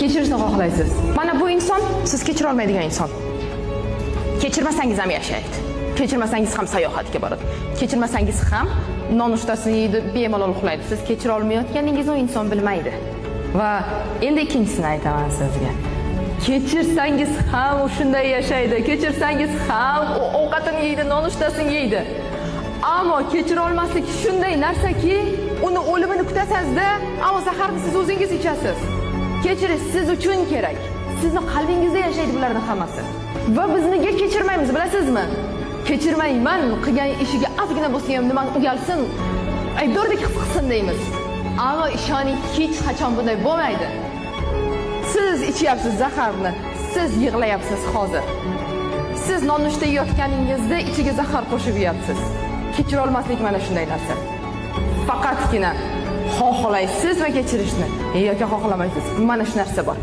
kechirishni xohlaysiz. Mana bu inson siz kechira olmaydigan inson. Kechirmasangiz ham yashaydi. Kechirmasangiz ham sayohatga boradi. Kechirmasangiz ham nonushtasini yeydi, bemalol uxlaydi. Siz kechira olmayotganingizni u inson bilmaydi. Va endi ikkinchisini aytaman sizga. Kechirsangiz ham u shunday yashaydi. Kechirsangiz ham u ovqatini yeydi, nonushtasini yeydi. Ammo kechira olmaslik shunday narsaki, uni o'limini kutasizda, ammo zaharni siz o'zingiz ichasiz. Kechirish siz uchun kerak. Sizni qalbingizda yashaydi bularning hammasi. Va biz nega kechirmaymiz, bilasizmi? Kechirmayman, qilgan ishiga ozgina bo'lsa ham nimani uyalsin, aybdordek his qilsin deymiz. Ammo ishoning, hech qachon bunday bo'lmaydi. Siz ichyapsiz zaharni, siz yig'layapsiz hozir. Siz nonushta yeyotganingizda ichiga zahar qo'shib yeyapsiz. Kechira olmaslik mana shunday narsa. Faqatgina xohlaysiz va kechirishni yoki xohlamaysiz. Mana shu narsa bor.